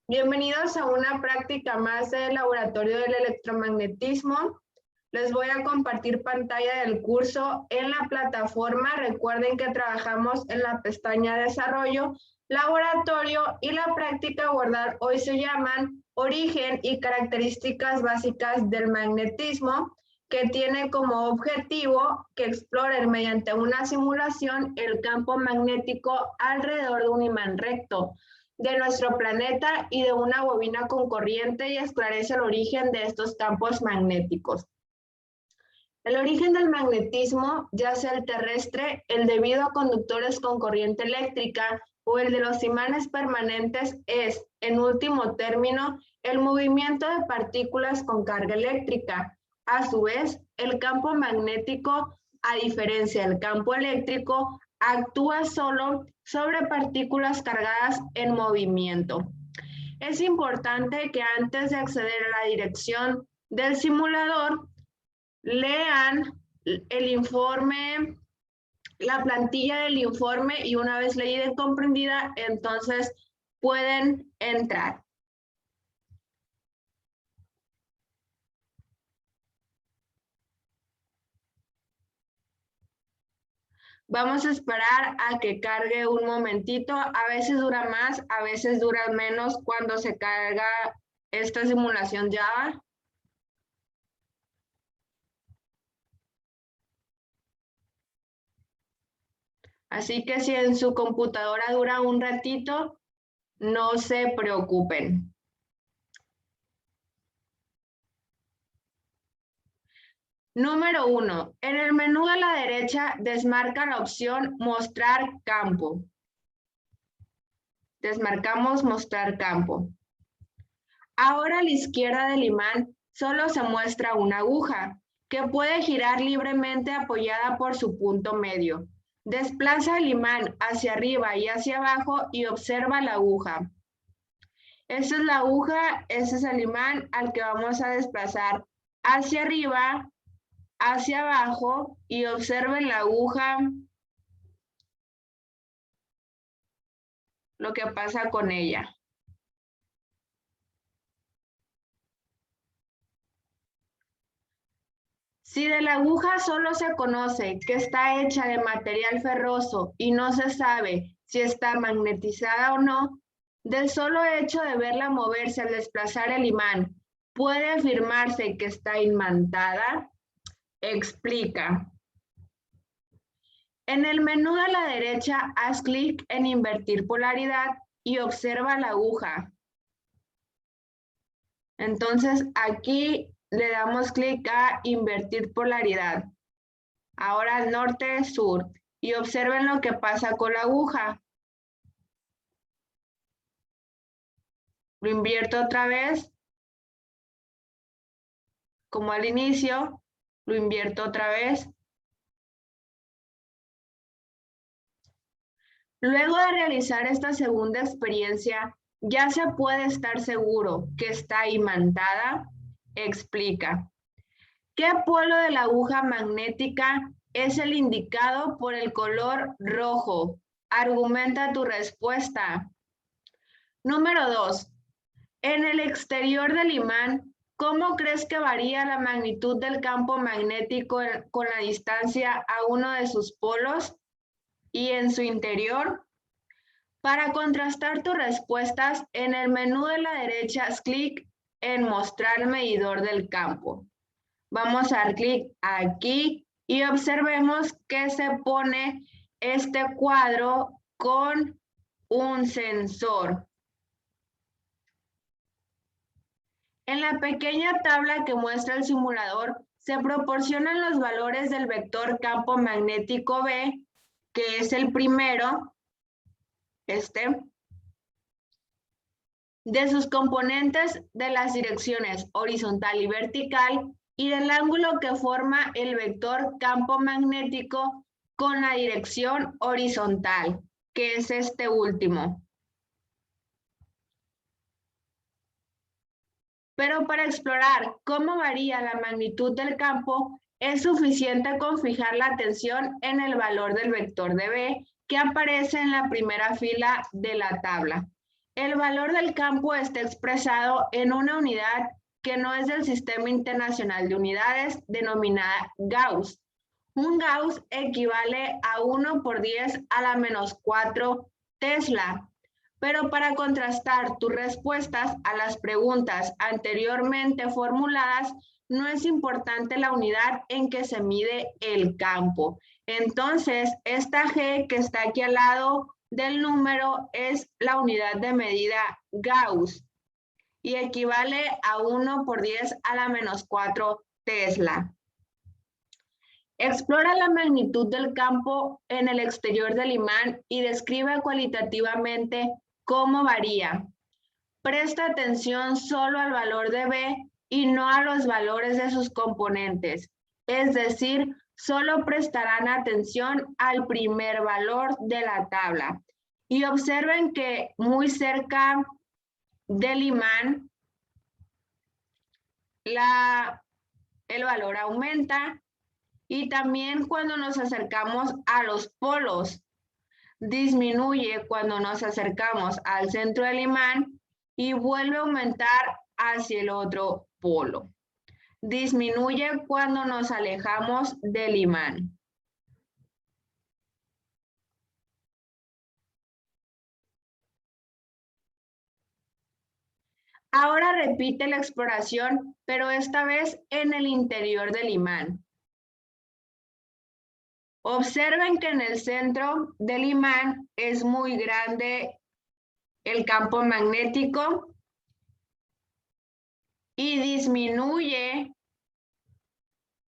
Bienvenidos a una práctica más del Laboratorio del Electromagnetismo. Les voy a compartir pantalla del curso en la plataforma. Recuerden que trabajamos en la pestaña Desarrollo, Laboratorio y la práctica a abordar hoy se llaman Origen y características básicas del magnetismo, que tiene como objetivo que exploren mediante una simulación el campo magnético alrededor de un imán recto de nuestro planeta y de una bobina con corriente y esclarece el origen de estos campos magnéticos. El origen del magnetismo, ya sea el terrestre, el debido a conductores con corriente eléctrica o el de los imanes permanentes, es, en último término, el movimiento de partículas con carga eléctrica. A su vez, el campo magnético, a diferencia del campo eléctrico, actúa solo sobre partículas cargadas en movimiento. Es importante que antes de acceder a la dirección del simulador, lean el informe, la plantilla del informe, y una vez leída y comprendida, entonces pueden entrar. Vamos a esperar a que cargue un momentito. A veces dura más, a veces dura menos cuando se carga esta simulación Java. Así que si en su computadora dura un ratito, no se preocupen. Número 1. En el menú a la derecha desmarca la opción Mostrar campo. Desmarcamos Mostrar campo. Ahora a la izquierda del imán solo se muestra una aguja que puede girar libremente apoyada por su punto medio. Desplaza el imán hacia arriba y hacia abajo y observa la aguja. Esta es la aguja, este es el imán al que vamos a desplazar hacia arriba, hacia abajo, y observen la aguja, lo que pasa con ella. Si de la aguja solo se conoce que está hecha de material ferroso y no se sabe si está magnetizada o no, del solo hecho de verla moverse al desplazar el imán, ¿puede afirmarse que está imantada? Explica. En el menú de la derecha, haz clic en Invertir polaridad y observa la aguja. Entonces, aquí le damos clic a Invertir polaridad. Ahora norte-sur. Y observen lo que pasa con la aguja. Lo invierto otra vez, como al inicio. Lo invierto otra vez. Luego de realizar esta segunda experiencia, ya se puede estar seguro que está imantada. Explica. ¿Qué polo de la aguja magnética es el indicado por el color rojo? Argumenta tu respuesta. Número 2. En el exterior del imán, ¿cómo crees que varía la magnitud del campo magnético con la distancia a uno de sus polos? Y en su interior. Para contrastar tus respuestas, en el menú de la derecha, haz clic en Mostrar medidor del campo. Vamos a dar clic aquí y observemos que se pone este cuadro con un sensor. En la pequeña tabla que muestra el simulador, se proporcionan los valores del vector campo magnético B, que es el primero, de sus componentes de las direcciones horizontal y vertical, y del ángulo que forma el vector campo magnético con la dirección horizontal, que es este último. Pero para explorar cómo varía la magnitud del campo, es suficiente con fijar la atención en el valor del vector de B, que aparece en la primera fila de la tabla. El valor del campo está expresado en una unidad que no es del Sistema Internacional de Unidades, denominada Gauss. Un Gauss equivale a 1 por 10 a la menos 4 Tesla. Pero para contrastar tus respuestas a las preguntas anteriormente formuladas, no es importante la unidad en que se mide el campo. Entonces, esta G que está aquí al lado del número es la unidad de medida Gauss y equivale a 1 por 10 a la menos 4 Tesla. Explora la magnitud del campo en el exterior del imán y describe cualitativamente cómo varía. Presta atención solo al valor de B y no a los valores de sus componentes. Es decir, solo prestarán atención al primer valor de la tabla. Y observen que muy cerca del imán el valor aumenta y también cuando nos acercamos a los polos. Disminuye cuando nos acercamos al centro del imán y vuelve a aumentar hacia el otro polo. Disminuye cuando nos alejamos del imán. Ahora repite la exploración, pero esta vez en el interior del imán. Observen que en el centro del imán es muy grande el campo magnético y disminuye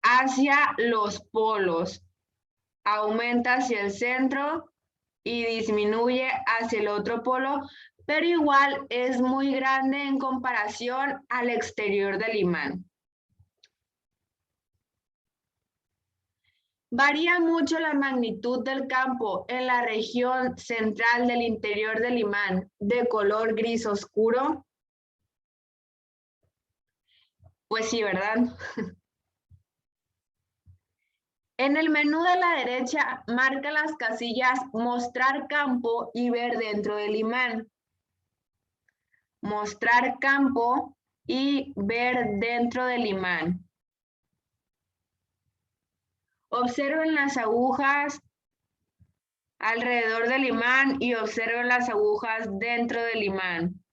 hacia los polos. Aumenta hacia el centro y disminuye hacia el otro polo, pero igual es muy grande en comparación al exterior del imán. Varía mucho la magnitud del campo en la región central del interior del imán, de color gris oscuro. Pues sí, ¿verdad? En el menú de la derecha, marca las casillas Mostrar campo y ver dentro del imán. Mostrar campo y ver dentro del imán. Observen las agujas alrededor del imán y observen las agujas dentro del imán.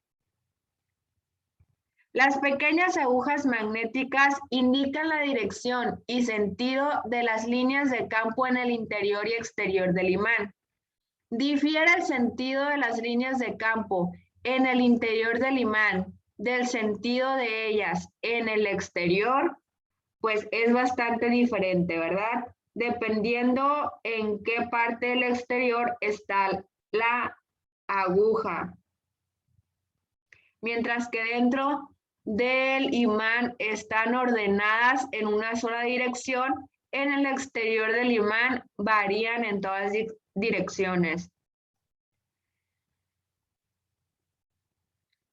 Las pequeñas agujas magnéticas indican la dirección y sentido de las líneas de campo en el interior y exterior del imán. Difiere el sentido de las líneas de campo en el interior del imán del sentido de ellas en el exterior, pues es bastante diferente, ¿verdad? Dependiendo en qué parte del exterior está la aguja. Mientras que dentro del imán están ordenadas en una sola dirección, en el exterior del imán varían en todas direcciones.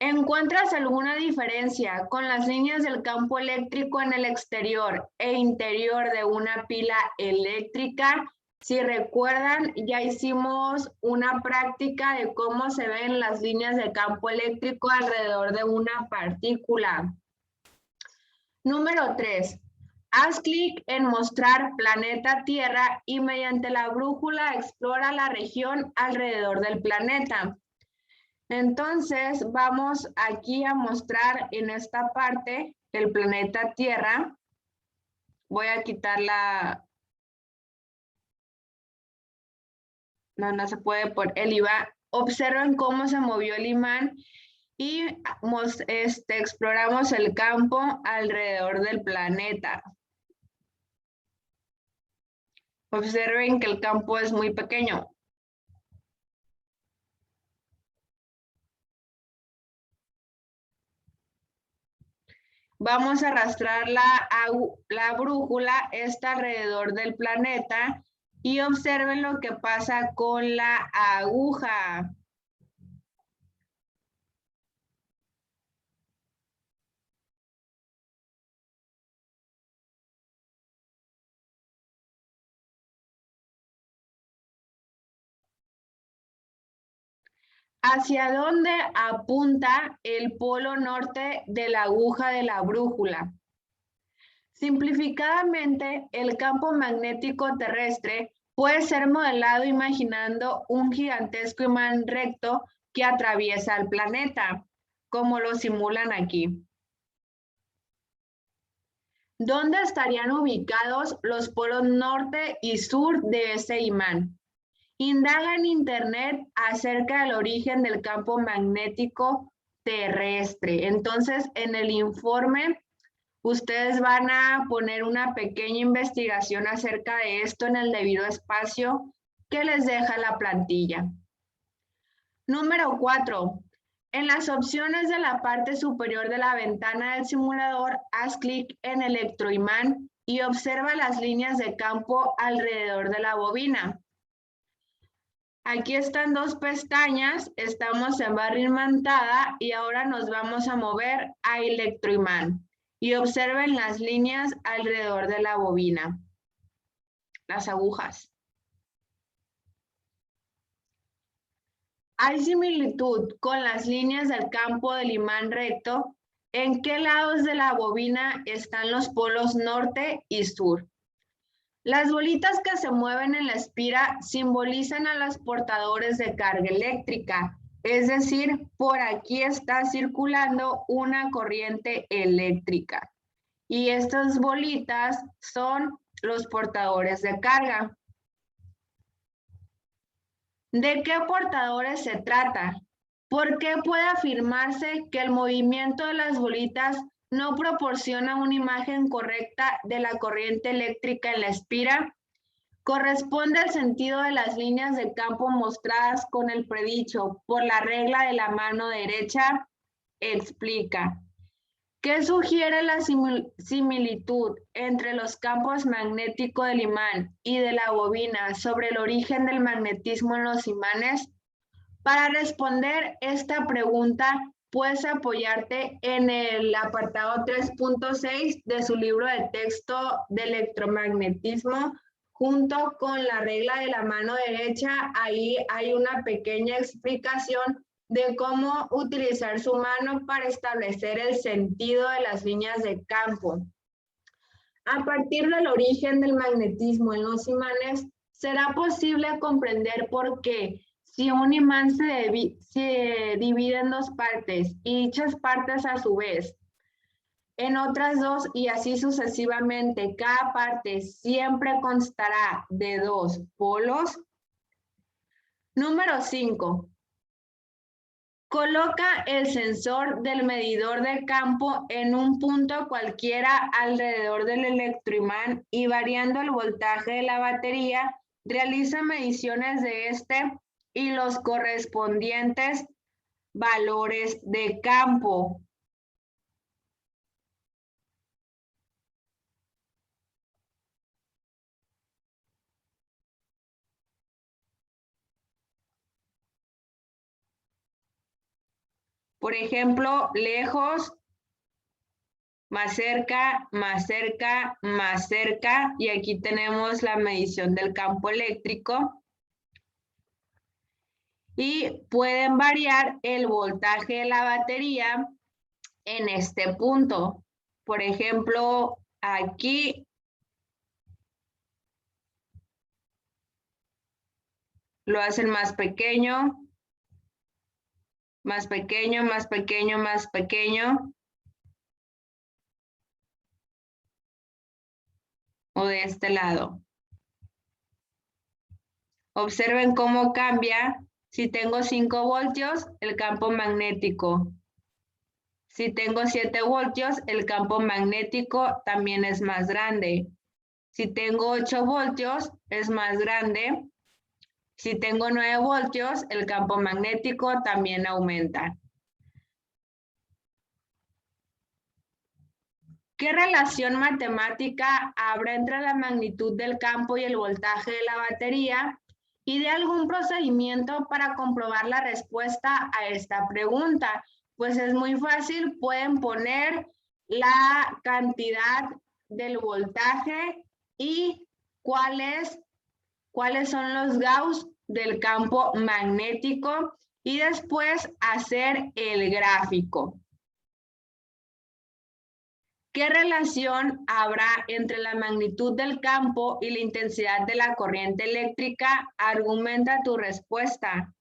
¿Encuentras alguna diferencia con las líneas del campo eléctrico en el exterior e interior de una pila eléctrica? Si recuerdan, ya hicimos una práctica de cómo se ven las líneas de campo eléctrico alrededor de una partícula. Número 3. Haz clic en Mostrar planeta Tierra y mediante la brújula explora la región alrededor del planeta. Entonces, vamos aquí a mostrar en esta parte el planeta Tierra. Voy a quitar la... No se puede por el imán. Observen cómo se movió el imán y exploramos el campo alrededor del planeta. Observen que el campo es muy pequeño. Vamos a arrastrar la brújula, está alrededor del planeta y observen lo que pasa con la aguja. ¿Hacia dónde apunta el polo norte de la aguja de la brújula? Simplificadamente, el campo magnético terrestre puede ser modelado imaginando un gigantesco imán recto que atraviesa el planeta, como lo simulan aquí. ¿Dónde estarían ubicados los polos norte y sur de ese imán? Indaga en Internet acerca del origen del campo magnético terrestre. Entonces, en el informe, ustedes van a poner una pequeña investigación acerca de esto en el debido espacio que les deja la plantilla. Número 4. En las opciones de la parte superior de la ventana del simulador, haz clic en electroimán y observa las líneas de campo alrededor de la bobina. Aquí están dos pestañas, estamos en barra imantada y ahora nos vamos a mover a electroimán. Y observen las líneas alrededor de la bobina, las agujas. Hay similitud con las líneas del campo del imán recto. ¿En qué lados de la bobina están los polos norte y sur? Las bolitas que se mueven en la espira simbolizan a los portadores de carga eléctrica, es decir, por aquí está circulando una corriente eléctrica. Y estas bolitas son los portadores de carga. ¿De qué portadores se trata? ¿Por qué puede afirmarse que el movimiento de las bolitas no proporciona una imagen correcta de la corriente eléctrica en la espira? Corresponde al sentido de las líneas de campo mostradas con el predicho por la regla de la mano derecha. Explica. ¿Qué sugiere la similitud entre los campos magnéticos del imán y de la bobina sobre el origen del magnetismo en los imanes? Para responder esta pregunta, puedes apoyarte en el apartado 3.6 de su libro de texto de electromagnetismo, junto con la regla de la mano derecha. Ahí hay una pequeña explicación de cómo utilizar su mano para establecer el sentido de las líneas de campo. A partir del origen del magnetismo en los imanes, será posible comprender por qué, si un imán se divide en dos partes y dichas partes a su vez en otras dos y así sucesivamente, cada parte siempre constará de dos polos. Número 5. Coloca el sensor del medidor de campo en un punto cualquiera alrededor del electroimán y variando el voltaje de la batería, realiza mediciones de este y los correspondientes valores de campo. Por ejemplo, lejos, más cerca, más cerca, más cerca, y aquí tenemos la medición del campo eléctrico. Y pueden variar el voltaje de la batería en este punto. Por ejemplo, aquí lo hacen más pequeño, más pequeño, más pequeño, más pequeño. O de este lado. Observen cómo cambia. Si tengo 5 voltios, el campo magnético. Si tengo 7 voltios, el campo magnético también es más grande. Si tengo 8 voltios, es más grande. Si tengo 9 voltios, el campo magnético también aumenta. ¿Qué relación matemática habrá entre la magnitud del campo y el voltaje de la batería? Y de algún procedimiento para comprobar la respuesta a esta pregunta. Pues es muy fácil, pueden poner la cantidad del voltaje y cuáles son los Gauss del campo magnético y después hacer el gráfico. ¿Qué relación habrá entre la magnitud del campo y la intensidad de la corriente eléctrica? Argumenta tu respuesta.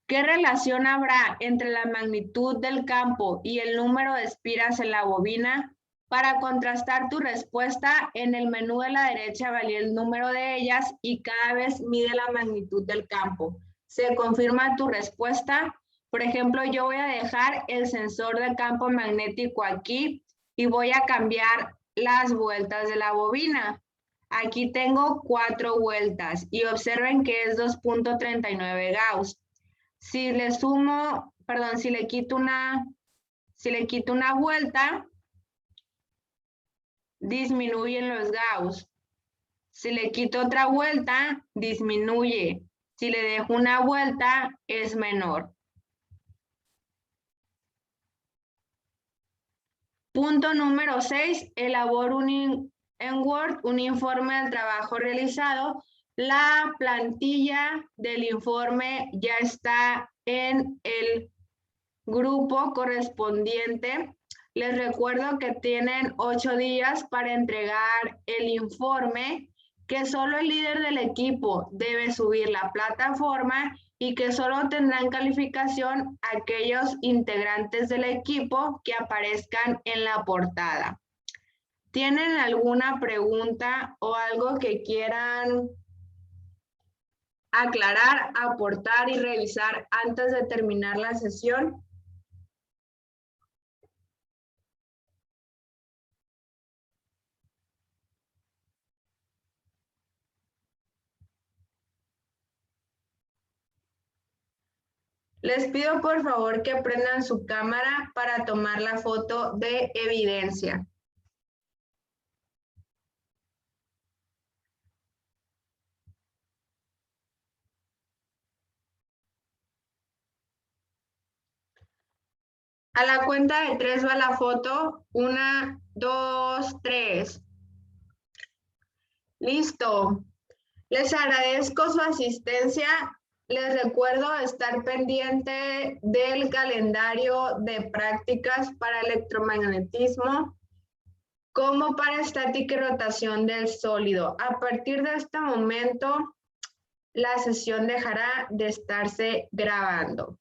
¿Qué relación habrá entre la magnitud del campo y el número de espiras en la bobina? Para contrastar tu respuesta, en el menú de la derecha valía el número de ellas y cada vez mide la magnitud del campo. ¿Se confirma tu respuesta? Por ejemplo, yo voy a dejar el sensor de campo magnético aquí y voy a cambiar las vueltas de la bobina. Aquí tengo 4 vueltas y observen que es 2.39 Gauss. Si le sumo, perdón, si le quito una vuelta, disminuyen los Gauss. Si le quito otra vuelta, disminuye. Si le dejo una vuelta, es menor. Punto número 6, elabora en Word un informe del trabajo realizado. La plantilla del informe ya está en el grupo correspondiente. Les recuerdo que tienen 8 días para entregar el informe, que solo el líder del equipo debe subir la plataforma y que solo tendrán calificación aquellos integrantes del equipo que aparezcan en la portada. ¿Tienen alguna pregunta o algo que quieran aclarar, aportar y revisar antes de terminar la sesión? Les pido por favor que prendan su cámara para tomar la foto de evidencia. A la cuenta de 3 va la foto. 1, 2, 3. Listo. Les agradezco su asistencia. Les recuerdo estar pendiente del calendario de prácticas para electromagnetismo como para estática y rotación del sólido. A partir de este momento, la sesión dejará de estarse grabando.